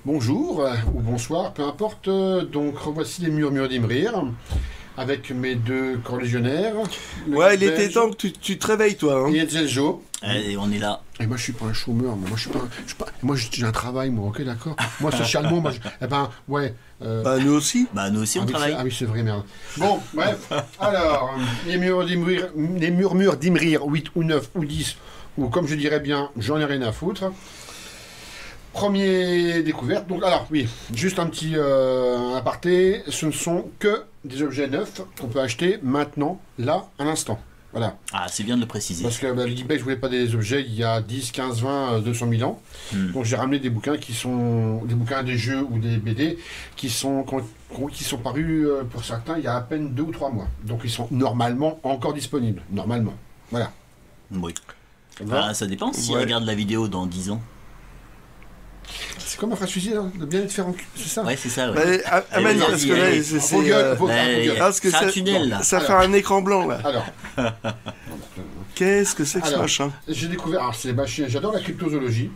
Bonjour ou bonsoir, peu importe. Donc voici les murmures d'Imrir avec mes deux corrigionnaires. Ouais, il était temps que tu te réveilles, toi. Hein. Et Edzeljo. Allez, on est là. Et moi, je suis pas un chômeur. Moi, je suis pas. Moi, j'ai un travail, moi. Ok, d'accord. Moi, socialement, eh ben, ouais. Bah, nous aussi. Bah, nous aussi, on travaille. Ah oui, c'est vrai, merde. Bon, bref. Alors, les murmures d'Imrir, 8 ou 9 ou 10, ou comme je dirais bien, j'en ai rien à foutre. Première découverte. Donc, alors, oui, juste un petit aparté. Ce ne sont que des objets neufs qu'on peut acheter maintenant, là, à l'instant. Voilà. Ah, c'est bien de le préciser. Parce que le eBay, je voulais pas des objets il y a 10, 15, 20, 200 000 ans. Donc, j'ai ramené des bouquins qui sont des bouquins, des jeux ou des BD qui sont parus pour certains il y a à peine 2 ou 3 mois. Donc, ils sont normalement encore disponibles. Normalement. Voilà. Oui. Ça dépend si on regarde la vidéo dans 10 ans. C'est comme un frère suicide, hein, de bien être faire en cul, c'est ça? Ouais, c'est ça, ouais. Amen, parce que là, c'est un tunnel, là. Ça fait un écran blanc, là. Alors. Qu'est-ce que c'est que ce machin? J'ai découvert, alors j'adore la cryptozoologie.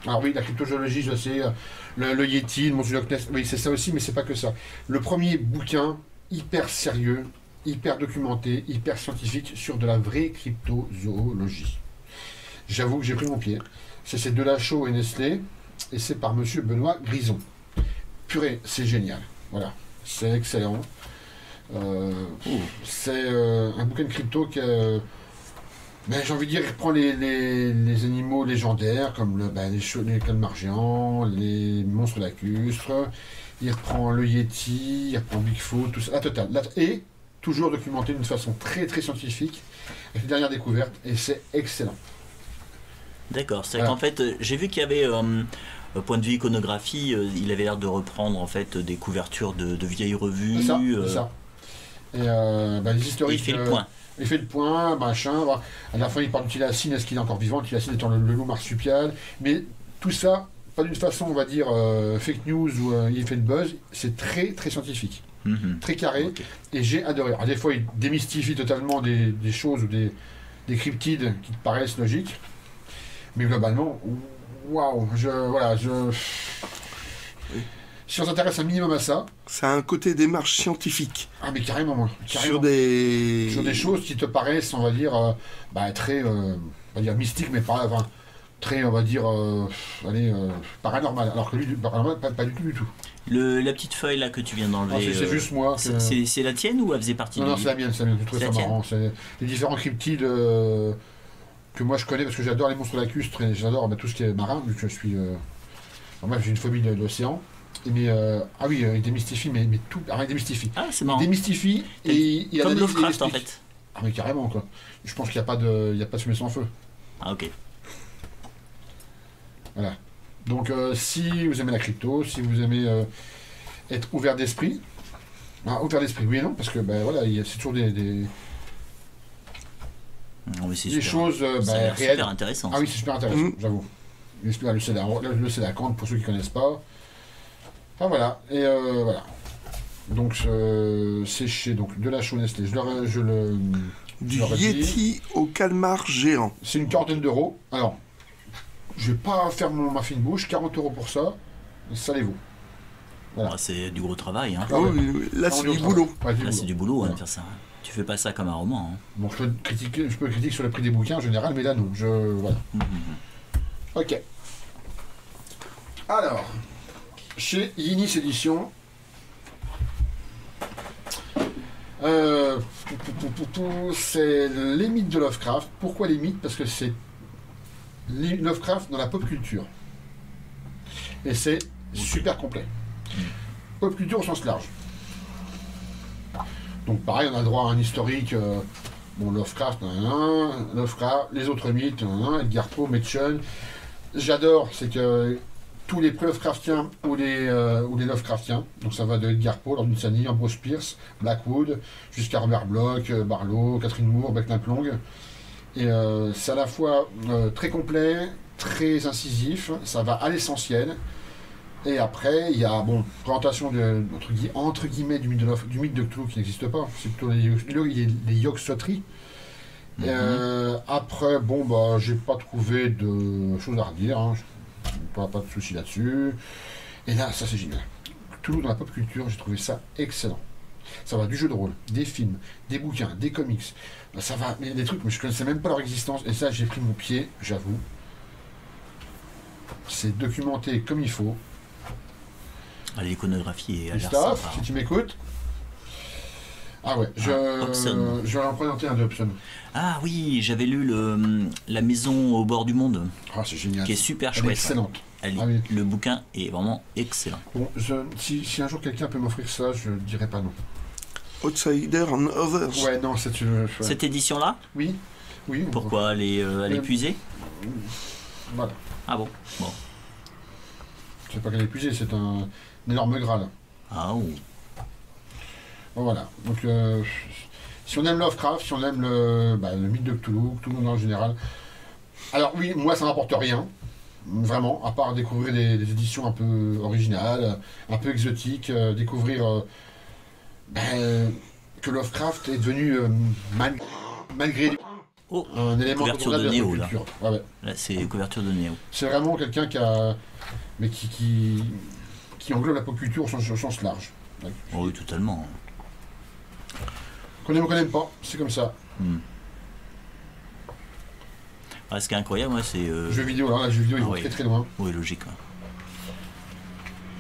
Alors oui, la cryptozoologie, je sais, le Yeti, le monstre du Loch Ness, oui, c'est ça aussi, mais c'est pas que ça. Le premier bouquin hyper sérieux, hyper documenté, hyper scientifique sur de la vraie cryptozoologie. J'avoue que j'ai pris mon pied. C'est Delachaux et Nestlé. Et c'est par monsieur Benoît Grison. Purée, c'est génial. Voilà, c'est excellent. C'est un bouquin de crypto qui j'ai envie de dire, il reprend les animaux légendaires, comme les calmars géants, les monstres lacustres. Il reprend le Yeti, il reprend Bigfoot, tout ça, la totale. Et toujours documenté d'une façon très très scientifique, avec les dernières découvertes, et c'est excellent. D'accord, c'est qu'en fait, j'ai vu qu'il y avait, point de vue iconographie, il avait l'air de reprendre en fait des couvertures de vieilles revues. C'est ça. Et les historiques. Il fait le point. Il fait le point, machin. À la fin, il parle de Tilacine, est-ce qu'il est encore vivant? Tilacine étant le loup marsupial. Mais tout ça, pas d'une façon, on va dire, fake news ou il fait le buzz. C'est très, très scientifique. Très carré. Okay. Et j'ai adoré. Alors, des fois, il démystifie totalement des choses ou des cryptides qui te paraissent logiques. Mais globalement, waouh, si on s'intéresse un minimum à ça... Ça a un côté démarche scientifique. Ah mais carrément. Sur des choses qui te paraissent, on va dire, très, on va dire mystique, mais pas, très, on va dire, paranormal. Alors que lui, paranormal, pas du tout. La petite feuille là que tu viens d'enlever... c'est juste moi. C'est la tienne ou elle faisait partie Non, c'est la mienne, je trouve ça marrant. C'est les différents cryptides... que moi je connais parce que j'adore les monstres lacustres et j'adore tout ce qui est marin, vu que je suis... moi j'ai une phobie de l'océan. Mais il démystifie, mais tout... il démystifie. Ah, c'est marrant. Il démystifie et il a comme Lovecraft en fait. Ah mais carrément quoi. Je pense qu'il n'y a pas de fumée sans feu. Ah ok. Voilà. Donc si vous aimez la crypto, si vous aimez être ouvert d'esprit, ouvert d'esprit oui et non, parce que c'est toujours des choses réelles. C'est super intéressant. Ah oui, c'est super intéressant, j'avoue. Le Sédacanthe, pour ceux qui ne connaissent pas. Enfin voilà, et voilà. Donc c'est chez Delachaux Nestlé. Du Yeti au calmar géant. C'est une quarantaine d'euros. Alors, je vais pas faire ma fine bouche, 40 € pour ça, ça les vaut. Voilà. C'est du gros travail. Hein. Ah oui, là c'est du boulot. Là c'est du boulot de faire ça. Tu fais pas ça comme un roman. Hein. Bon, je peux critiquer sur le prix des bouquins en général, mais là non. Voilà. Ok. Alors, chez Yinis Édition, c'est les mythes de Lovecraft. Pourquoi les mythes? Parce que c'est Lovecraft dans la pop culture. Et c'est super complet. Pop culture au sens large. Donc pareil, on a le droit à un historique, Lovecraft, les autres mythes, Edgar Poe, Machen. J'adore, c'est que tous les pré-Lovecraftiens ou les Lovecraftiens, donc ça va de Edgar Poe, Lord Dunsany, Ambrose Bierce, Blackwood, jusqu'à Robert Bloch, Barlow, Catherine Moore, Beck-Naplong. Et c'est à la fois très complet, très incisif, ça va à l'essentiel. Et après, il y a, présentation entre guillemets du mythe de Cthulhu qui n'existe pas. C'est plutôt les Yog-Sothoth. Après, j'ai pas trouvé de choses à redire. Hein. Pas de souci là-dessus. Et là, ça c'est génial. Toulouse dans la pop culture, j'ai trouvé ça excellent. Ça va du jeu de rôle, des films, des bouquins, des comics. Ça va, mais des trucs, mais je connaissais même pas leur existence. Et ça, j'ai pris mon pied, j'avoue. C'est documenté comme il faut. L'iconographie est à l'air Christophe, sympa. si tu m'écoutes. Ah ouais, Hobson. je vais en présenter un de Hobson. Ah oui, j'avais lu La maison au bord du monde, Ah, c'est génial. qui est super Elle est chouette. excellente. Ah Ah oui. Le bouquin est vraiment excellent. Bon, si un jour quelqu'un peut m'offrir ça, je ne dirais pas non. Outsider and Others. Ouais, non, c'est une. Ouais. Cette édition-là, Oui, oui. pourquoi elle est puisée? Voilà. Ah bon. C'est pas qu'elle est épuisée, c'est un énorme Graal. Ah oh. Bon, voilà. Donc, si on aime Lovecraft, si on aime le mythe de Cthulhu, Cthulhu en général. Alors oui, moi ça m'apporte rien, vraiment, à part découvrir des éditions un peu originales, un peu exotiques, découvrir que Lovecraft est devenu, malgré lui, Oh, un élément couverture incontournable de la Néo, pop là. culture. Ouais, ouais. Là, c'est couverture de Néo. C'est vraiment quelqu'un qui englobe la pop culture au sens large. Ouais. Oh, oui, totalement. Qu'on aime ou qu'on n'aime pas, c'est comme ça. Ah, ce qui est incroyable, moi, c'est... Jeux vidéo, alors là, les jeux vidéo, ils vont oui. très très loin. Oui, logique.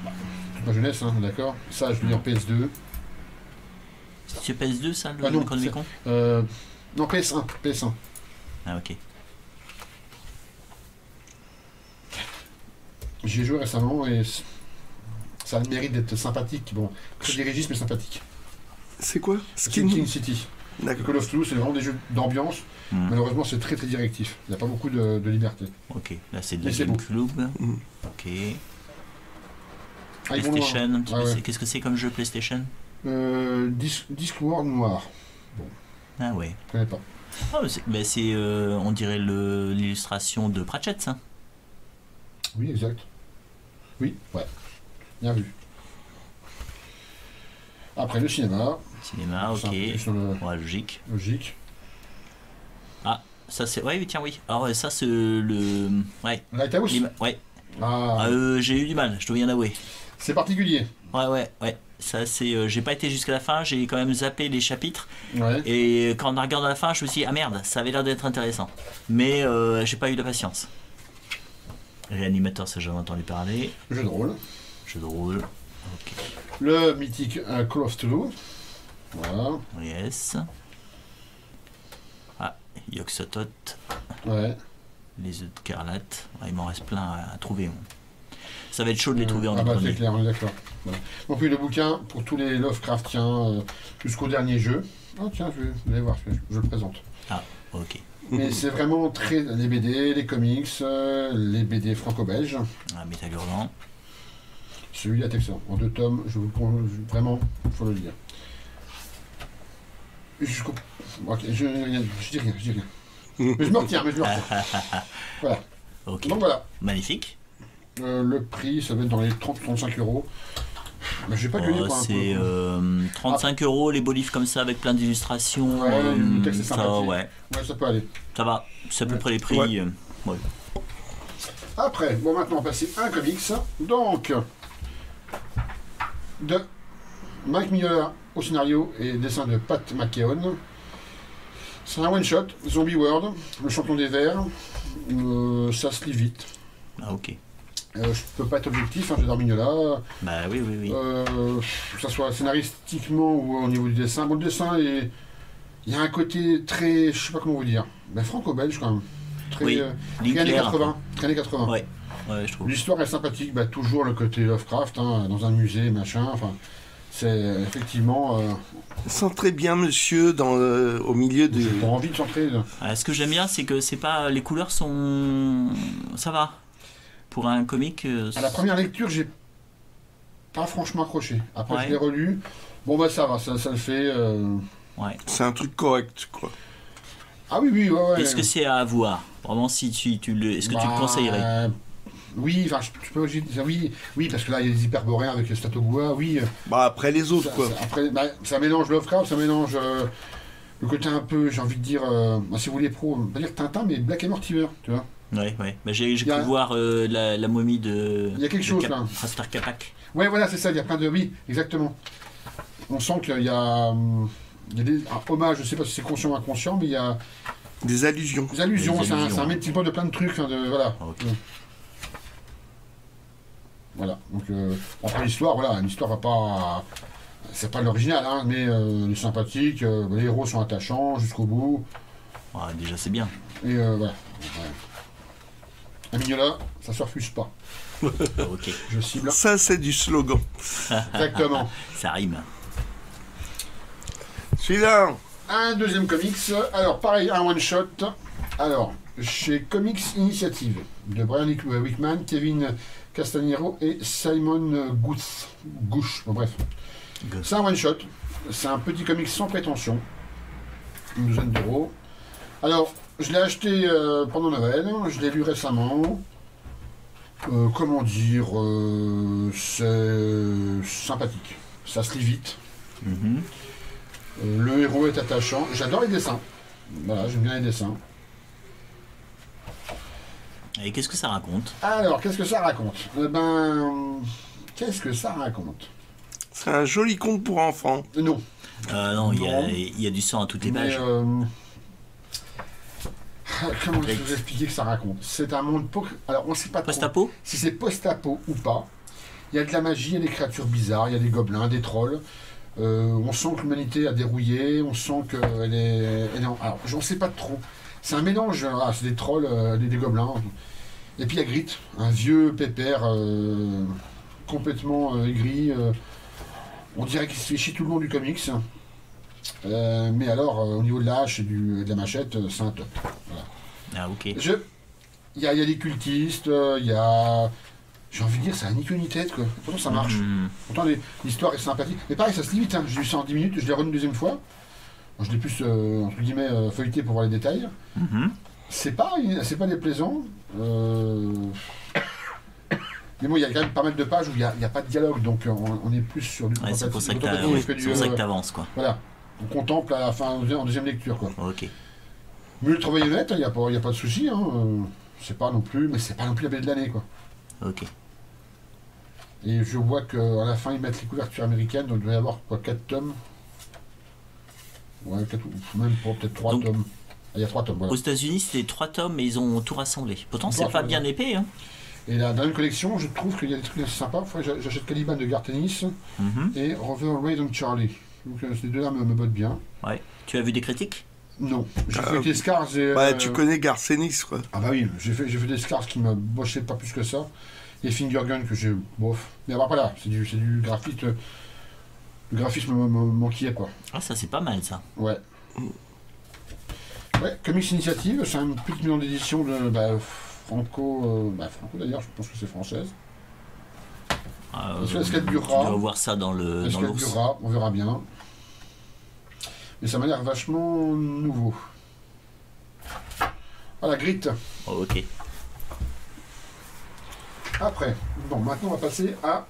Ouais. Ma jeunesse, hein, d'accord. Ça, je l'ai en PS2. C'est sur PS2, ça, le Ah non, Chronomicon? Non, PS1. PS1. Ah, ok. J'y ai joué récemment et ça a le mérite d'être sympathique. Bon, très dirigiste mais sympathique. C'est quoi? King City. D'accord. Call of Cthulhu, c'est vraiment des jeux d'ambiance. Hmm. Malheureusement, c'est très très directif. Il n'y a pas beaucoup de liberté. Ok, là, c'est de Mais la c'est beau. GameCube. Mm. Ok. Ah, ils vont PlayStation, loin. un petit Ah peu, ouais. qu'est-ce que c'est comme jeu PlayStation? Discworld noir. Ah ouais. Je connais pas. Ah, c'est on dirait l'illustration de Pratchett, ça. Oui, exact. Oui, ouais. Bien vu. Après le cinéma. Cinéma, ok. C'est un peu plus sur le Ouais, logique. logique. Ah, ça c'est... Ouais, tiens, oui. Alors ça c'est le... Ouais. Lighthouse. Ouais. Ah, J'ai eu du mal, je dois bien avouer. c'est particulier. Ouais. Ça c'est... j'ai pas été jusqu'à la fin, j'ai quand même zappé les chapitres. Ouais. Et quand on regarde à la fin, je me suis dit, ah merde, ça avait l'air d'être intéressant. Mais j'ai pas eu la patience. Réanimateur, ça j'en ai entendu parler. Jeu de rôle. Jeu de rôle. Ok. Le mythique Call of Cthulhu. Voilà. Yes. Ah, Yog-Sothoth. Ouais. Les œufs de Carlate. Ouais, il m'en reste plein à trouver. Moi. Ça va être chaud de les trouver en Ah bah c'est premier. clair, on est d'accord. Voilà. Donc oui, le bouquin pour tous les Lovecraftiens jusqu'au dernier jeu. Ah tiens, vous allez voir, je le présente. Ah, ok. Mais c'est vraiment très... Les BD, les comics, les BD franco-belges. Ah, Métal Hurlant. Celui-là est excellent. En 2 tomes, je vous le conseille, vraiment, il faut le lire. Jusqu'au... Ok, je dis rien. Mais je me retiens. Voilà. Ok. Donc voilà. Magnifique. Le prix, ça va être dans les 30-35 euros. Mais j'ai pas gueulé Oh, quoi. c'est 35 euros les beaux livres comme ça avec plein d'illustrations. Ouais, le texte est ça, sympathique. ouais. Ouais, ça peut aller. Ça va. C'est à peu Ouais. près les prix. Ouais. Ouais. Après, bon maintenant on va passer à un comics. Donc, de Mike Mignola au scénario et dessin de Pat McKeown. C'est un one-shot, Zombie World, le champion des vers. Ça se lit vite. Ah, ok. Je peux pas être objectif, hein, j'adore Mignola. Bah oui. Que ça soit scénaristiquement ou au niveau du dessin. Bon, le dessin, il y a un côté très, je sais pas comment vous dire, ben, franco-belge quand même. Très, Oui, très années Linkler, 80. Très années 80. Ouais, je trouve. L'histoire est sympathique, bah, toujours le côté Lovecraft, hein, dans un musée, machin, enfin, c'est effectivement... Sent très bien, monsieur, au milieu de... j'ai pas envie de centrer. Ce que j'aime bien, c'est que c'est pas... Les couleurs sont... Ça va. Pour un comic... À la première lecture, j'ai pas franchement accroché. Après, Ouais. je l'ai relu. Bon, bah ça va, ça le fait. Ouais. C'est un truc correct, quoi. Ah oui, ouais. Est-ce que c'est à avoir? Vraiment, si tu le... Est-ce que tu le conseillerais? Oui, enfin, je peux aussi dire oui, parce que là, il y a des hyperboréens avec Statogua, oui. Bah, après les autres, quoi. Après, bah, ça mélange Lovecraft, ça mélange le côté un peu, j'ai envie de dire, si vous voulez pas dire Tintin, mais Black et Mortimer, tu vois. Ouais. Bah, j'ai Il y pu a- voir la momie de. Il y a quelque de chose, là. Rastar Kapak. Ouais, voilà, c'est ça, il y a plein de... Oui, exactement. On sent qu'il y a... il y a des hommages, je sais pas si c'est conscient ou inconscient, mais il y a Des allusions. des allusions, Des c'est un allusions. melting pot de plein de trucs, hein, voilà. Ok. Voilà, donc après l'histoire, voilà, l'histoire va pas... C'est pas l'original, hein, mais elle est sympathique, les héros sont attachants jusqu'au bout, Ah, déjà, c'est bien. et voilà. Un Mignola, ça se refuse pas, Ok, je cible. Ça, c'est du slogan. Exactement. ça rime. Celui-là, Un deuxième comics, alors pareil, un one-shot, alors, chez Comics Initiative, de Brian Wickman, Kevin Castanero et Simon Gouche, bon, bref. C'est un one-shot, c'est un petit comics sans prétention, une douzaine d'euros. Alors, je l'ai acheté pendant Noël, je l'ai lu récemment. Comment dire, c'est sympathique, ça se lit vite. Mhm. Le héros est attachant, j'adore les dessins. Voilà, j'aime bien les dessins. Et qu'est-ce que ça raconte? Alors, qu'est-ce que ça raconte? Qu'est-ce que ça raconte? c'est un joli conte pour enfants. Non. Non, Non. il y a du sang à toutes les Mais pages. comment je vais vous expliquer que ça raconte? C'est un monde alors on sait pas trop Post-apo? si c'est post-apo ou pas. Il y a de la magie, il y a des créatures bizarres, il y a des gobelins, des trolls. On sent que l'humanité a dérouillé, on sent qu'elle est... Alors, j'en sais pas trop. C'est un mélange, c'est des trolls, des gobelins. Et puis il y a Grit, un vieux pépère complètement aigri. On dirait qu'il se fait chier tout le long du comics. Mais alors, au niveau de la hache et de la machette, c'est un top. Voilà. Ah, ok. Il y a des cultistes, il y a... J'ai envie de dire, ça a ni queue ni tête, quoi. Pourtant, ça marche. Mhm. Pourtant, l'histoire est sympathique. Mais pareil, ça se limite. Hein. J'ai lu ça en 10 minutes, je l'ai relu une deuxième fois. Je l'ai plus, entre guillemets, feuilleté pour voir les détails. Mhm. C'est pas déplaisant. Mais bon, il y a quand même pas mal de pages où il n'y a pas de dialogue, donc on est plus sur du... Ouais, c'est pour ça que contemplatif que du, t'avances, quoi. voilà. On contemple à la fin, en deuxième lecture, quoi. Ok. Mais le travail est honnête, il n'y a pas de souci. Hein. C'est pas non plus... Mais c'est pas non plus la BD de l'année, quoi. Ok. Et je vois qu'à la fin, ils mettent les couvertures américaines, donc il doit y avoir quoi, 4 tomes. Ouais, 4, même pas, peut-être 3 Donc, tomes. Ah, il y a 3 tomes, voilà. Aux États-Unis, c'était 3 tomes et ils ont tout rassemblé. Pourtant, Tout c'est pas rassemblé. bien épais, hein. Et là, dans une collection, je trouve qu'il y a des trucs assez sympas. J'achète Caliban de Gartenis Mhm. et Rover Raid and Charlie. Donc ces deux-là me bottent bien. Ouais. Tu as vu des critiques? Non, j'ai fait des scars et... Bah, tu connais Garcenis, quoi. Ah bah oui, j'ai fait des scars qui me bochaient pas plus que ça. Et Finger Gun que j'ai... Bof. Mais après là, c'est du graphisme... Le graphisme m'enquillait, quoi. Ah, ça, c'est pas mal, ça. Ouais. Ouais, Comics Initiative, c'est une petite maison d'édition de Franco d'ailleurs, je pense que c'est française. Est-ce qu'elle Tu durera dois voir ça dans Est-ce dans qu'elle l'ours. durera? On verra bien. Mais ça m'a l'air vachement nouveau. Voilà, Grit. Oh, ok. Après, bon, maintenant on va passer à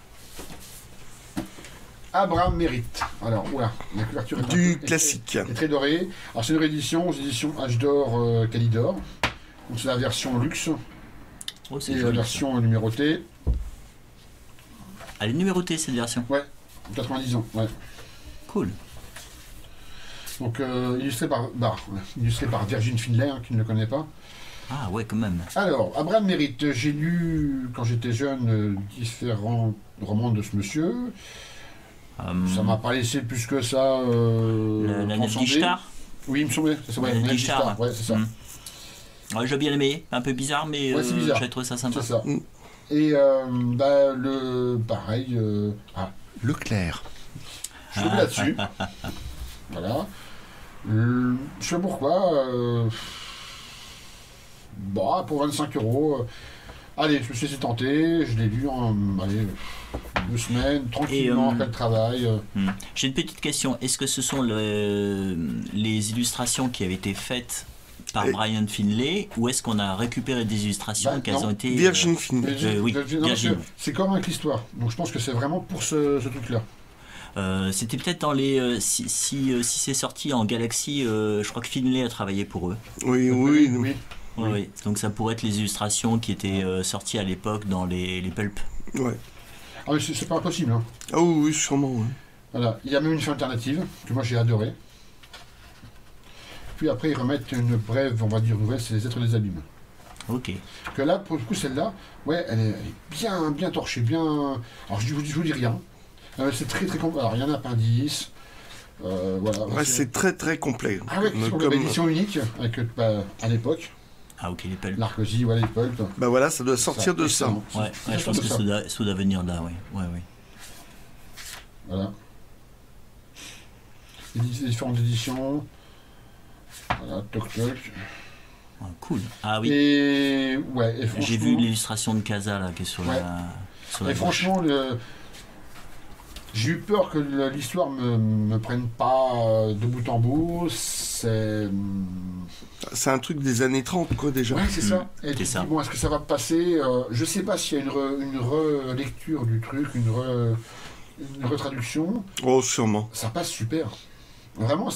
Abraham Mérite. Alors, voilà, la couverture est Du classique. est très dorée. Alors, c'est une réédition aux éditions H d'Or Calidor. Donc, c'est la version luxe Oh, c'est et la joli. version numérotée. Elle est numérotée, cette version. Ouais, 90 ans, ouais. Cool. Donc, illustré par Virgin Finlay, hein, qui ne le connaît pas. Ah, ouais, quand même. Alors, Abraham Mérite, j'ai lu, quand j'étais jeune, différents romans de ce monsieur. Ça m'a pas laissé plus que ça La Nef transcender. Guichard. Oui, il me semblait. C'est La ouais, Nef Nef Guichard, Guichard, ouais, c'est ça. Ouais, j'ai bien aimé. Un peu bizarre, mais Ouais, c'est bizarre. j'ai trouvé ça sympa. C'est ça. Mm. Et pareil, Leclerc. je suis tombé là-dessus. Voilà. Je sais pas pourquoi. Pour 25 euros. Allez, je me suis laissé tenter, je l'ai lu en 2 semaines, tranquillement, après le travail. J'ai une petite question. Est-ce que ce sont les illustrations qui avaient été faites par Brian Finlay ou est-ce qu'on a récupéré des illustrations Bah, qu'elles non. ont été... Virgin Finlay. oui, Non, parce Virgin. que c'est comme avec l'histoire. Donc je pense que c'est vraiment pour ce truc-là. C'était peut-être dans les... si c'est sorti en Galaxy, je crois que Finlay a travaillé pour eux. Oui, oui. Oui. Ouais, ouais. Donc ça pourrait être les illustrations qui étaient sorties à l'époque dans les pulps. Ouais. Ah oui, c'est pas impossible. Hein. Ah oui, oui, sûrement. Ouais. Voilà. Il y a même une fin alternative, que moi j'ai adoré. Puis après, ils remettent une brève, on va dire, nouvelle, c'est les êtres des abîmes. Ok. Que là, pour le coup, celle-là, ouais, elle est bien torchée, bien... Alors, je vous dis rien. C'est très complet. Alors, il y a un appendice. Voilà. Ouais, c'est très très complet. Ah ouais, c'est comme... édition unique, avec, à l'époque. Ah ok, les pulps. L'arcosie, voilà, les pulps. Bah voilà, ça doit sortir de ça. Ouais, je pense que ça doit venir de là, ouais. Voilà. Les différentes éditions. Voilà, toc. Ah, cool. Ah oui. Et ouais, et j'ai vu l'illustration de Casa là qui est sur la et franchement, j'ai eu peur que l'histoire me prenne pas de bout en bout. C'est un truc des années 30 quoi déjà. Ouais, c'est ça. Et tu te dis, bon, est-ce que ça va passer je sais pas s'il y a une relecture du truc, une retraduction. Oh, sûrement. Ça passe super. Vraiment,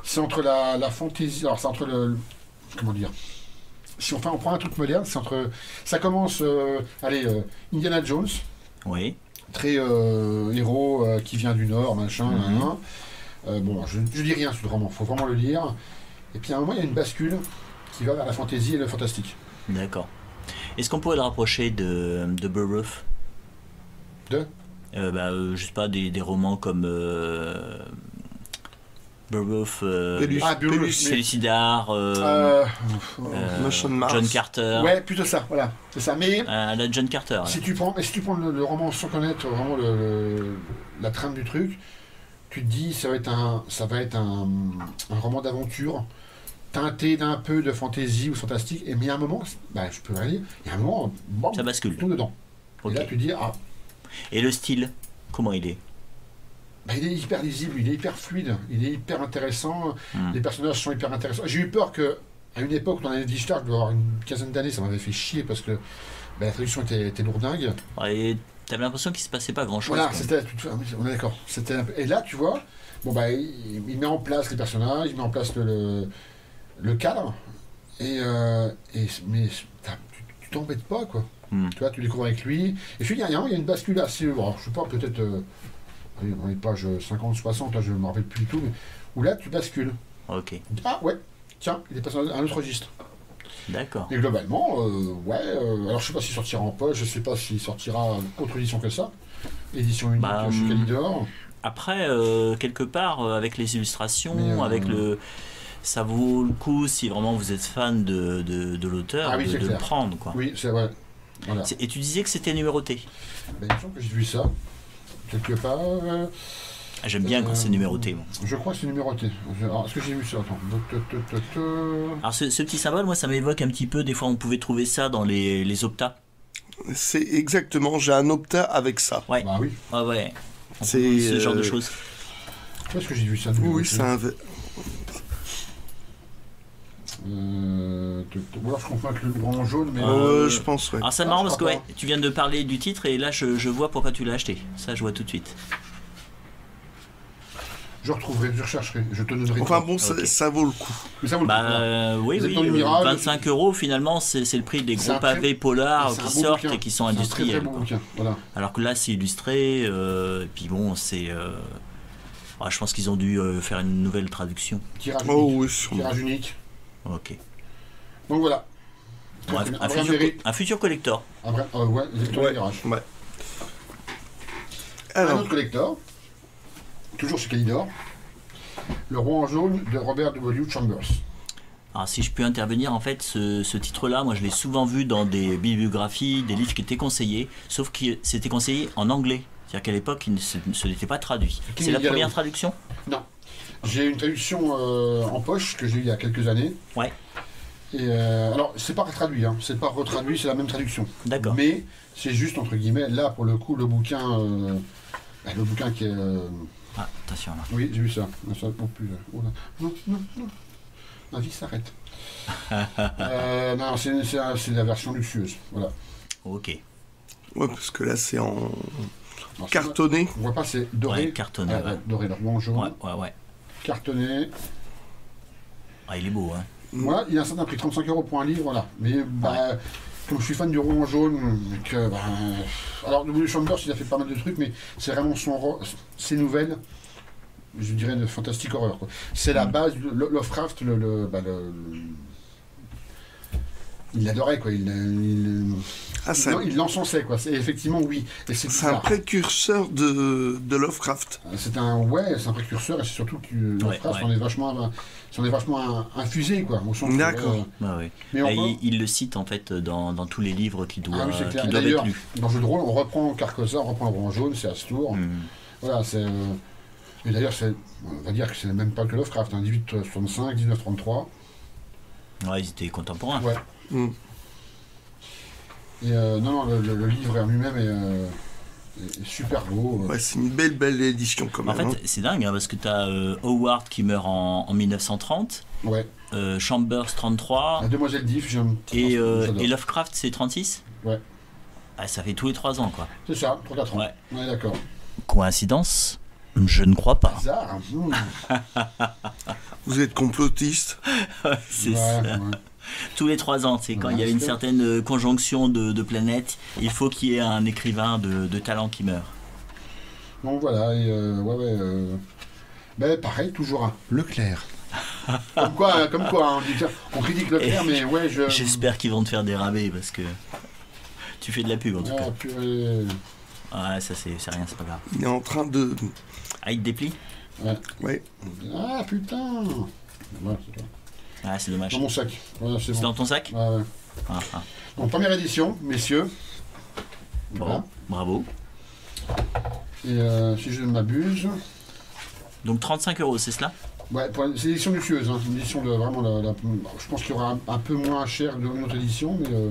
c'est entre la fantaisie. Alors, c'est entre le. Comment dire? Si on prend un truc moderne, c'est entre. Ça commence. Indiana Jones. Oui. Très héros qui vient du Nord, machin. Bon, je dis rien sur le roman, faut vraiment le lire. Et puis à un moment, il y a une bascule qui va vers la fantaisie et le fantastique. D'accord. Est-ce qu'on pourrait le rapprocher de Beowulf? Je sais pas, des romans comme. Beowulf, Félicidar, John Carter. Ouais, plutôt ça, voilà, c'est ça. Mais la John Carter. Si tu prends le roman sans connaître vraiment la trame du truc, tu te dis ça va être un roman d'aventure teinté d'un peu de fantaisie ou fantastique. Et mais il y a un moment, je peux rien dire, il y a un moment, bon, ça bascule. Tout dedans. Okay. Et là tu te dis Et le style, comment il est? Il est hyper lisible, il est hyper fluide, il est hyper intéressant, les personnages sont hyper intéressants. J'ai eu peur qu'à une époque, où on avait dit je dois avoir une quinzaine d'années, ça m'avait fait chier parce que la traduction était lourdingue. Et t'avais l'impression qu'il se passait pas grand chose. Voilà, on est d'accord. Et là, tu vois, il met en place les personnages, il met en place le cadre, mais tu t'embêtes pas, quoi. Tu vois, tu découvres avec lui. Et puis, il y a une bascule assez. Alors, je sais pas, peut-être. On est page 50-60, là je ne me rappelle plus du tout, mais où là tu bascules. Ok. Ah ouais, tiens, il est passé à un autre registre. D'accord. Et globalement, alors je sais pas s'il sortira en poche, je sais pas s'il sortira autre édition que ça. Édition unique chez Calidor. Après, quelque part, avec les illustrations, avec le. Ça vaut le coup si vraiment vous êtes fan de l'auteur, de le prendre, quoi. Oui, c'est vrai. Voilà. Et tu disais que c'était numéroté. Il me semble que j'ai vu ça. Quelque part. J'aime bien quand c'est numéroté. Bon. Je crois que c'est numéroté. Est-ce que j'ai vu ça? Attends. Alors ce petit symbole, moi ça m'évoque un petit peu, des fois on pouvait trouver ça dans les optas. C'est exactement, j'ai un opta avec ça. Ouais. Bah oui. Ah ouais. C'est ce genre de choses. Où est-ce que j'ai vu ça? Oui, c'est un... Ou alors je confonds avec le grand jaune, mais. Je pense, ouais. Alors c'est marrant parce que tu viens de parler du titre et là je vois pourquoi tu l'as acheté. Ça je vois tout de suite. Je retrouverai, je rechercherai, je te donnerai. Enfin bon, ça vaut le coup. Mais ça vaut le coup. Oui, 25 € finalement, c'est le prix des gros pavés polars qui sortent et qui sont industriels. Très bon bouquin, voilà. Alors que là c'est illustré, et puis bon, c'est. Je pense qu'ils ont dû faire une nouvelle traduction. Tirage unique. Oui, tirage unique. Ok. Donc voilà. Bref, un futur collector. Ouais, exactement. Ouais. Alors, un autre collector, toujours chez Calidor, Le Roi en jaune de Robert W. Chambers. Alors si je peux intervenir, en fait, ce titre-là, moi je l'ai souvent vu dans des bibliographies, des livres qui étaient conseillés, sauf que c'était conseillé en anglais. C'est-à-dire qu'à l'époque, ce n'était pas traduit. C'est la première traduction? Non. J'ai une traduction en poche que j'ai eue il y a quelques années. Ouais. Et alors, c'est pas traduit, c'est pas retraduit, c'est la même traduction. D'accord. Mais c'est juste, entre guillemets, là, pour le coup, le bouquin qui est... attention là. Oui, j'ai vu ça. Ça non plus. Non. La vie s'arrête. Non, c'est la version luxueuse. Voilà. Ok. Ouais, parce que là, c'est en cartonné. On voit pas, c'est doré. Ouais, cartonné. Doré, le roi en jaune. Ouais. Cartonné. Il est beau, hein. Voilà, il a un certain prix, 35 € pour un livre, voilà. Mais bah, comme je suis fan du roman jaune, que, bah, alors W. Chambers, il a fait pas mal de trucs, mais c'est vraiment ses nouvelles, je dirais de fantastique horreur, quoi. C'est la base, Lovecraft, il l'adorait, quoi. Il l'encensait, quoi. Effectivement, oui. C'est un précurseur de Lovecraft. C'est un précurseur, et c'est surtout que Lovecraft s'en est vachement infusé, quoi. D'accord. Mais il le cite en fait dans tous les livres qui doivent être lus. Dans le jeu de rôle, on reprend Carcosa, on reprend le roman jaune, c'est Astour. Voilà, c'est. Et d'ailleurs, on va dire que c'est même pas que Lovecraft, 1865, 1933. Ouais, ils étaient contemporains. Ouais. Et non, le livre en lui-même est super beau. Ouais, c'est une belle édition quand même. En fait, c'est dingue, hein, parce que tu as Howard qui meurt en 1930, ouais. Chambers 33, la Demoiselle d'If, et Lovecraft c'est 36. Ouais. Ah, ça fait tous les 3 ans, quoi. C'est ça, 3-4 ans. Ouais, d'accord. Coïncidence? Je ne crois pas. Bizarre. Vous êtes complotiste? C'est ça. Ouais. Tous les 3 ans, c'est quand il y a une certaine conjonction de planètes, il faut qu'il y ait un écrivain de talent qui meurt. Donc voilà, et ben, pareil, toujours un Leclerc. Comme quoi, on critique Leclerc, mais ouais, j'espère qu'ils vont te faire des rabais, parce que tu fais de la pub en tout cas. Ouais, ça c'est rien, c'est pas grave. Il est en train de... Ah, il te déplie? Ouais. Ah putain. Ouais, c'est toi. Ah, c'est dommage. Dans mon sac. Voilà, c'est bon. Dans ton sac? Ouais. Donc, première édition, messieurs. Bon, voilà. Bravo. Et si je ne m'abuse. Donc 35 €, c'est cela? Ouais, c'est l'édition luxueuse. Hein. Une édition de vraiment je pense qu'il y aura un peu moins cher de notre édition, mais.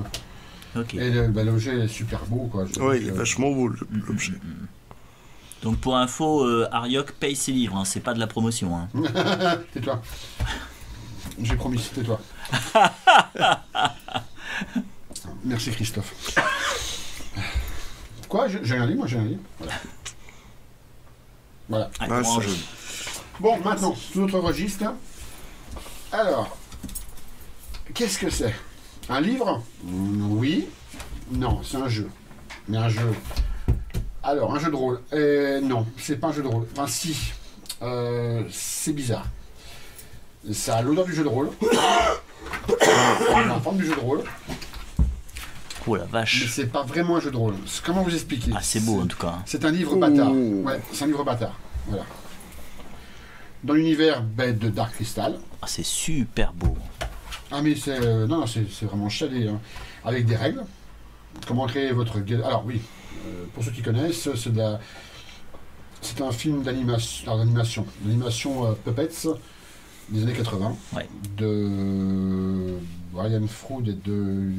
Ok. Et l'objet est super beau, quoi. Ouais, il est vachement beau l'objet. Donc pour info, Ariok paye ses livres, hein. C'est pas de la promotion. Hein. Tais-toi. J'ai promis, tais-toi. Merci Christophe. Quoi? J'ai rien dit, moi j'ai rien dit. Voilà. Bon, maintenant, tout autre registre. Alors, qu'est-ce que c'est? Un livre? Oui. Non, c'est un jeu. Mais un jeu. Alors, un jeu de rôle. Non, c'est pas un jeu de rôle. Enfin, si. C'est bizarre. Ça a l'odeur du jeu de rôle. La forme du jeu de rôle. Oh la vache. Mais c'est pas vraiment un jeu de rôle. Comment vous expliquer? Ah, c'est beau en tout cas. C'est un livre bâtard. Ouais, c'est un livre bâtard. Voilà. Dans l'univers de Dark Crystal. Ah, c'est super beau. Ah, mais c'est. Non, c'est vraiment chalé. Hein. Avec des règles. Comment créer votre. Alors, oui. Pour ceux qui connaissent, c'est un film d'animation. L'animation Puppets des années 80. Ouais. De Brian Froud et de.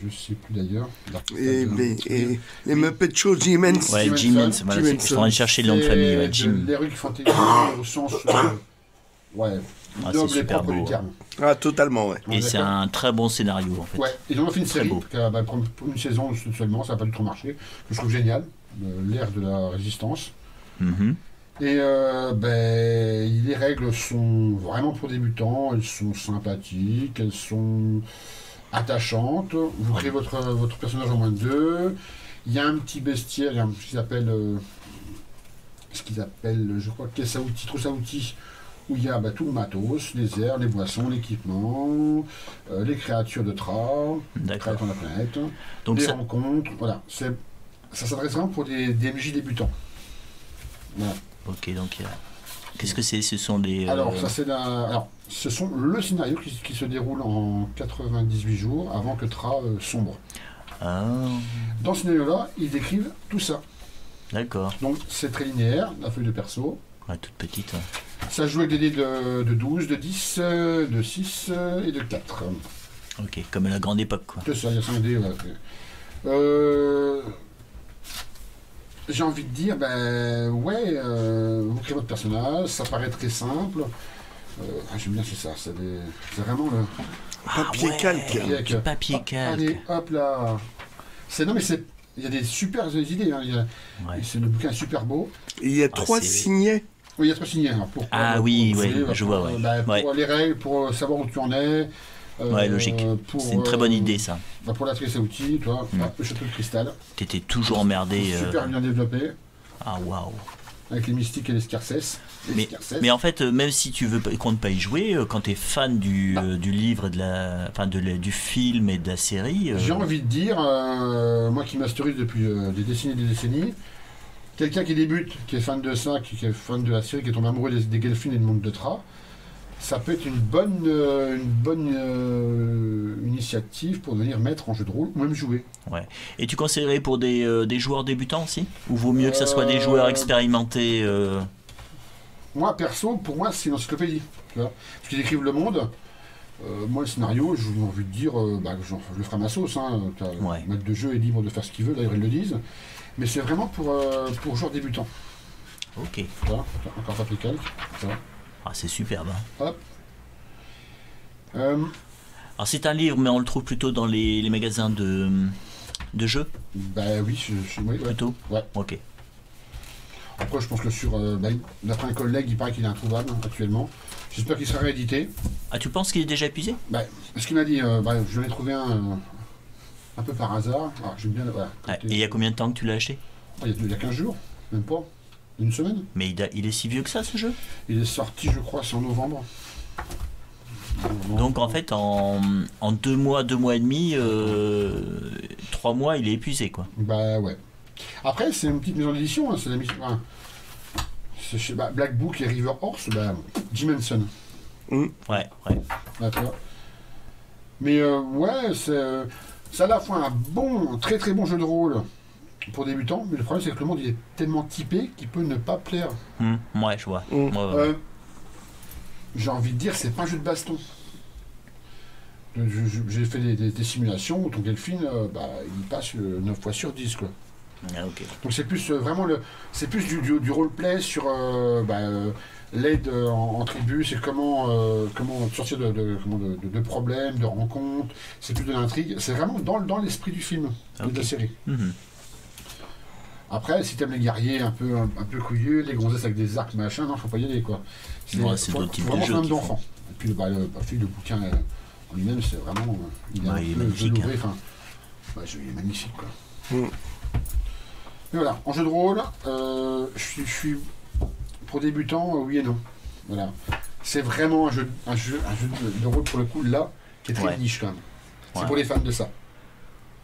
Je sais plus d'ailleurs. Et les Muppet Show, Jim Henson. Ouais, Jim Henson. Voilà, je suis en train de chercher le nom de famille. Ouais, Jim. L'Heroic Fantasy au sens. Ouais. C'est super beau. Ah, totalement, ouais. Et c'est un très bon scénario en fait. Ouais, ils ont fait une série pour une saison seulement, ça n'a pas du tout marché, que je trouve génial, l'ère de la résistance. Et les règles sont vraiment pour débutants, elles sont sympathiques, elles sont attachantes. Vous créez votre personnage en moins de 2. Il y a un petit bestiaire, il y a ce qu'ils appellent, je crois, caisse à outils, trousse à outils, où il y a tout le matos, les airs, les boissons, l'équipement, les créatures de Tra, créatures de la planète, donc les rencontres, voilà. Ça s'adresse vraiment pour des MJ débutants. Voilà. Ok, donc qu'est-ce que c'est? Ce sont des... Alors, ce sont le scénario qui se déroule en 98 jours avant que Tra sombre. Ah. Dans ce scénario-là, ils décrivent tout ça. D'accord. Donc, c'est très linéaire, la feuille de perso. Ouais, toute petite. Ouais. Ça joue avec des dés de 12, de 10, de 6 et de 4. Ok, comme à la grande époque, quoi. C'est ça, il y a 5 dés. J'ai envie de dire, vous créez votre personnage, ça paraît très simple. J'aime bien, c'est ça. C'est vraiment le... Papier calque. Du papier calque. Allez, hop là. Non, mais il y a des super idées. Hein. C'est le bouquin est super beau. Et il y a 3 signets. Oui, il y a 3 signes. Alors, pourquoi Ah oui, pour ouais, jouer, je vois, ouais. Pour Ouais. les règles, pour savoir où tu en es. Ouais, logique. C'est une très bonne idée, ça. Pour la tresse à outils, tu vois, le château de cristal. T'étais toujours emmerdé. Super bien développé, Ah, waouh. avec les mystiques et les scarcesses. Mais en fait, même si tu comptes pas y jouer, quand t'es fan du livre, du film et de la série. J'ai envie de dire, moi qui masterise depuis des décennies, quelqu'un qui débute, qui est fan de ça, qui est fan de la série, qui est tombé amoureux des Gelflings et du monde de Tra, ça peut être une bonne initiative pour devenir maître en jeu de rôle ou même jouer. Ouais. Et tu conseillerais pour des joueurs débutants aussi? Ou vaut mieux que ça soit des joueurs expérimentés Moi, perso, pour moi, c'est une encyclopédie. Tu vois, parce qu'ils écrivent le monde. Moi, le scénario, j'ai envie de dire, je le ferai à ma sauce. Hein. Ouais. Le maître de jeu est libre de faire ce qu'il veut, d'ailleurs, ils le disent. Mais c'est vraiment pour joueurs débutants. Ok. Voilà, encore pas plus calque. Ah, c'est superbe. Hein. Hop. Alors, c'est un livre, mais on le trouve plutôt dans les magasins de jeux? Bah oui, oui, ouais. Plutôt? Ouais. Ok. Après, je pense que d'après un collègue, il paraît qu'il est introuvable actuellement. J'espère qu'il sera réédité. Ah, tu penses qu'il est déjà épuisé? Ce qu'il m'a dit, je l'ai trouvé un peu par hasard. Alors, j'aime bien. Voilà, Et il y a combien de temps que tu l'as acheté? il y a 15 jours, même pas. Une semaine. Mais il est si vieux que ça, ce jeu? Il est sorti, je crois, c'est en novembre. Donc en fait, en 2 mois, 2 mois et demi, 3 mois, il est épuisé, quoi. Bah ouais. Après, c'est une petite maison d'édition, hein, c'est la mission. C'est chez Black Book et River Horse, Jim Henson. Ouais. D'accord. Mais ouais, c'est à la fois un très très bon jeu de rôle pour débutants, mais le problème c'est que le monde il est tellement typé qu'il peut ne pas plaire. Ouais, je vois. Ouais. J'ai envie de dire, c'est pas un jeu de baston. J'ai fait des simulations où ton Gelfling, il passe 9 fois sur 10, quoi. Ah, ok. Donc c'est plus c'est plus du roleplay sur l'aide en tribu, c'est comment sortir de problèmes, de rencontres, c'est plus de l'intrigue, c'est vraiment dans l'esprit du film, de la série. Après, si t'aimes les guerriers un peu couillus, les gonzesses avec des arcs, machin, non, faut pas y aller, quoi. C'est d'autres types de jeux. d'enfants. Et puis le bouquin en lui-même, c'est vraiment. Il est magnifique. il est magnifique, quoi. Mais voilà, en jeu de rôle, je suis pour débutants, oui et non. Voilà. C'est vraiment un jeu de rôle pour le coup, là, qui est très niche quand même. C'est pour les fans de ça.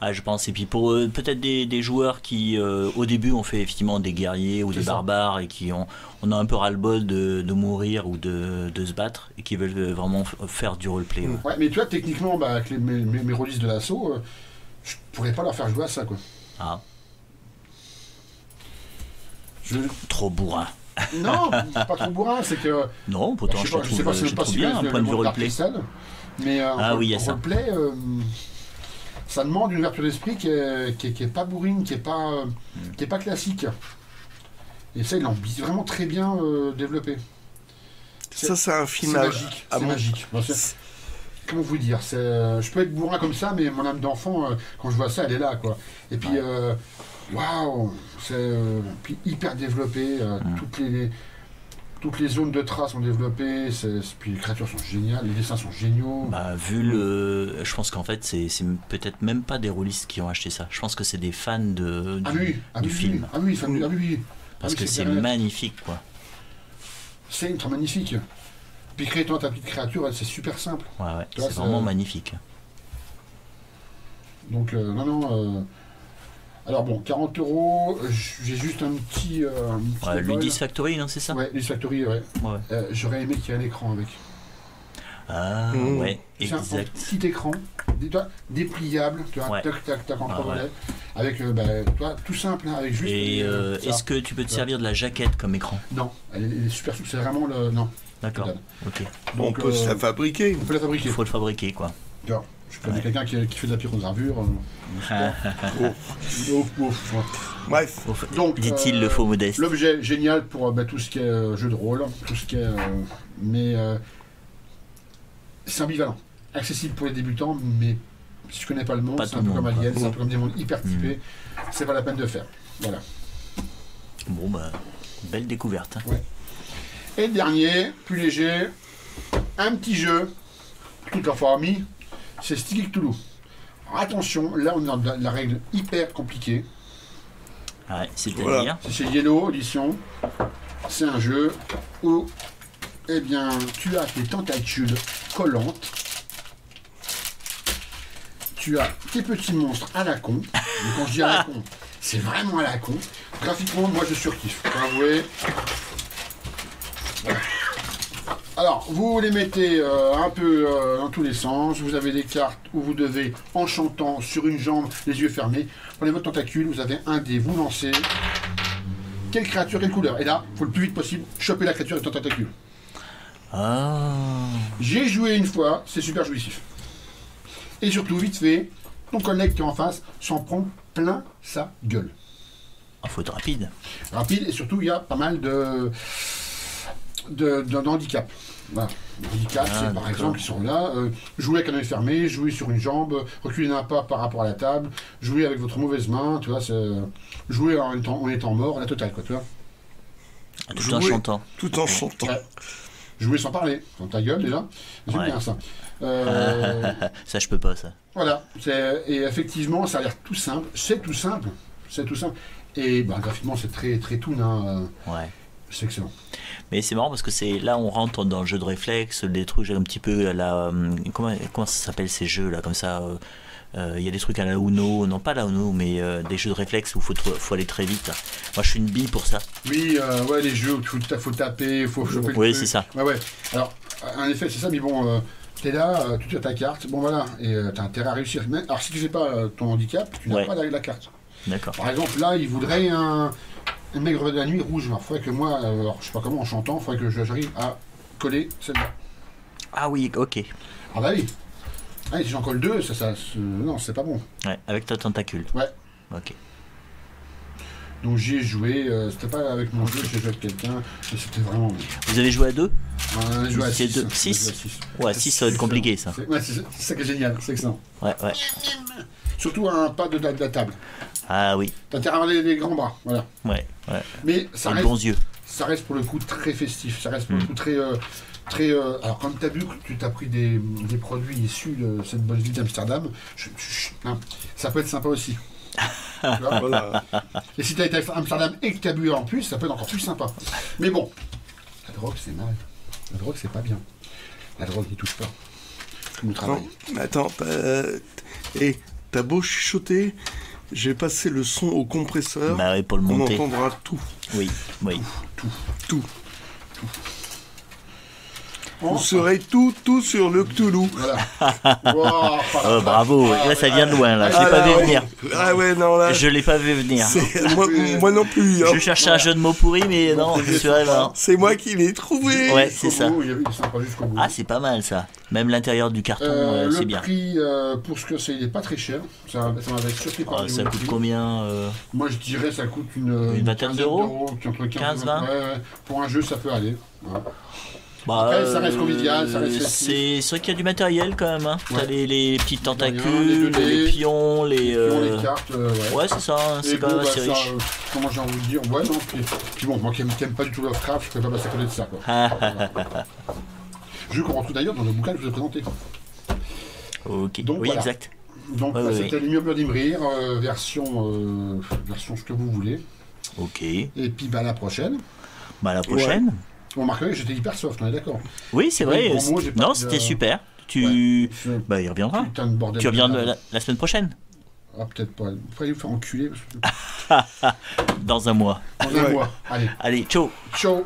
Ah, je pense. Et puis pour peut-être des joueurs qui, au début, ont fait effectivement des guerriers ou des barbares et qui on a un peu ras-le-bol de mourir ou de se battre et qui veulent vraiment faire du roleplay. Ouais, mais tu vois, techniquement, avec mes rôlistes de l'assaut, je pourrais pas leur faire jouer à ça, quoi. Ah. Trop bourrin. Non, c'est pas trop bourrin, c'est que. Non, pourtant je trouve bien un point de vue roleplay. Mais oui, il y a ça. Roleplay, ça demande une ouverture d'esprit qui est pas bourrine, qui est pas classique. Et ça, ils l'ont vraiment très bien développé. Ça, c'est un film magique. C'est magique. Comment vous dire, je peux être bourrin comme ça, mais mon âme d'enfant, quand je vois ça, elle est là, quoi. Et puis, waouh, c'est hyper développé. Toutes les zones de traces sont développées. Puis les créatures sont géniales, les dessins sont géniaux. Je pense qu'en fait, c'est peut-être même pas des rôlistes qui ont acheté ça. Je pense que c'est des fans du film. Oui. Parce que c'est magnifique, quoi. C'est ultra magnifique. Puis créer ta petite créature, c'est super simple. Ouais, c'est vraiment magnifique. Donc, non. Alors bon, 40 €, j'ai juste un petit Ludis Factory, non, c'est ça? Ouais, Ludis Factory, ouais. J'aurais aimé qu'il y ait un écran avec. Ah, ouais, exact. Un petit écran, dépliable, tu vois, tac, en 3 volets. Avec, toi, tout simple, hein, avec juste. Et est-ce que tu peux te servir de la jaquette comme écran? Non, elle est super souple, c'est vraiment le. Non. D'accord, ok. Donc, on peut la fabriquer. On peut la fabriquer. Il faut le fabriquer, quoi. Alors, je connais quelqu'un qui fait de la pyrogravure. Bref. Donc, dit-il le faux modeste. L'objet génial pour tout ce qui est jeu de rôle, tout ce qui est. Mais c'est ambivalent. Accessible pour les débutants, mais si tu connais pas le monde, c'est un peu comme Alien, c'est un peu comme des mondes hyper typés. C'est pas la peine de faire. Voilà. Bon, belle découverte. Ouais. Et le dernier, plus léger, un petit jeu, toute la famille, c'est Sticky Cthulhu. Alors, attention, là on est dans la règle hyper compliquée. Ouais, c'est-à-dire. Voilà. C'est chez Yellow Edition. C'est un jeu où, eh bien, tu as tes tentacules collantes. Tu as tes petits monstres à la con. Mais quand je dis à la con, c'est vraiment à la con. Graphiquement, moi je surkiffe. Faut avouer. Voilà. Alors, vous les mettez un peu dans tous les sens. Vous avez des cartes où vous devez, en chantant sur une jambe, les yeux fermés, prenez votre tentacule, vous avez un dé, vous lancez. Quelle créature, quelle couleur? Et là, il faut le plus vite possible choper la créature avec ton tentacule. Ah. J'ai joué une fois, c'est super jouissif. Et surtout, vite fait, ton collègue qui est en face s'en prend plein sa gueule. Il faut être rapide. Rapide, et surtout, il y a pas mal de handicap. Voilà. Les handicaps, c'est par d'accord. exemple, qui sont là, jouer avec un œil fermé, jouer sur une jambe, reculer d'un pas par rapport à la table, jouer avec votre mauvaise main, tu vois, jouer en étant mort, la totale, quoi, tu vois. Tout en chantant. Tout en chantant. Ouais. Jouer sans parler, dans ta gueule déjà, j'aime Ouais. bien ça. Ça, je peux pas, ça. Voilà, et effectivement, ça a l'air tout simple, c'est tout simple, et bah, graphiquement, c'est très très toon, hein, Ouais. c'est excellent. Mais c'est marrant parce que c'est là on rentre dans le jeu de réflexe, des trucs un petit peu à la comment ça s'appelle ces jeux là comme ça. Il y a des trucs à la Uno, non pas la Uno, mais des jeux de réflexe où faut aller très vite. Moi, je suis une bille pour ça. Oui, ouais, les jeux où faut taper, faut choper le Oui, truc. c'est ça. Ouais, ouais. Alors, en effet, c'est ça, mais bon, t'es là, tu as ta carte, bon voilà, et t'as intérêt à réussir. Mais, alors, si tu fais pas ton handicap, tu n'as Ouais. pas la carte. D'accord. Par exemple, là, il voudrait un maigre de la nuit rouge. Il faudrait que moi, alors, je sais pas comment, en chantant, il faudrait que j'arrive à coller celle-là. Ah oui, ok. Ah bah oui. Ah, si j'en colle deux, non, c'est pas bon. Ouais, avec ta tentacule. Ouais. Ok. Donc j'y ai joué, c'était pas avec mon jeu, j'ai joué avec quelqu'un, et c'était vraiment bien. Vous avez joué à deux? On a joué à C'est 6. deux- six Ouais, 6 ça va être compliqué ça. Ouais, c'est ça qui est génial, c'est excellent. Ouais, ouais. Surtout un pas de la table. Ah oui. T'as intérêt à avoir les grands bras, voilà. Ouais, ouais. Mais ça Et de reste, bons yeux. ça reste pour le coup très festif, ça reste pour le coup très... alors quand t'as vu que tu t'as pris des produits issus de cette bonne ville d'Amsterdam, hein, ça peut être sympa aussi. Tu vois. Voilà. Et si t'as été à Amsterdam et que t'as bu en plus, ça peut être encore plus sympa. Mais bon, la drogue c'est mal. La drogue c'est pas bien. La drogue n'y touche pas. Comme le travail. Non, mais attends, t'as beau chuchoter, j'ai passé le son au compresseur, Bah oui, pour le on monter. entendra tout. Oui, oui. Tout. Oh, Vous serez tout sur le Cthulhu. voilà. Wow, Oh, bravo. Là, ça vient de loin. Là, je l'ai Ah, pas là, vu ouais. venir. Ah ouais, non, là, Je l'ai pas vu venir. moi non plus. Hein. Je cherchais un jeu de mots pourri, mais non, je suis arrivé là. C'est moi qui l'ai trouvé. Ouais, c'est ça. Il est sympa jusqu'au bout. Ah, c'est pas mal ça. Même l'intérieur du carton, c'est le bien. prix, pour ce que c'est, il est pas très cher. Ça m'avait surpris par Ah, le ça prix. coûte combien Moi, je dirais ça coûte une vingtaine quinzaine d'euros entre 15, 15 20. ouais. Pour un jeu, ça peut aller. Ouais. Bah, Après, ça reste convivial, ça reste c'est vrai qu'il y a du matériel quand même. Hein. Ouais. T'as les petites les tentacules, dés, les pions, les. Les cartes, ouais. Ouais, c'est ça, hein, Et c'est quand bon, même bah, assez ça, riche. comment j'ai envie de dire, ouais, non, puis bon, moi qui aime pas du tout Lovecraft, je peux pas passer à côté de ça, quoi. Jeu qu'on retrouve d'ailleurs dans le bouquin que je vous ai présenté. Ok, Donc, oui, voilà. exact. Donc, Ouais, bah, ouais, c'était l'immeuble d'Imrir, version ce que vous voulez. Ok. Et puis, bah, à la prochaine. Bah, à la prochaine. Bon, remarquez, j'étais hyper soft, on est d'accord. Oui, c'est Oui, vrai. pour moi, j'ai pas Non, de- c'était super. Ouais. Bah, il reviendra. Putain de bordel. Tu reviens de la semaine prochaine. Ah, peut-être pas. Il faudrait vous faire enculer. Parce que... Dans un mois. Dans un Ouais. mois. Allez, Allez, ciao. ciao.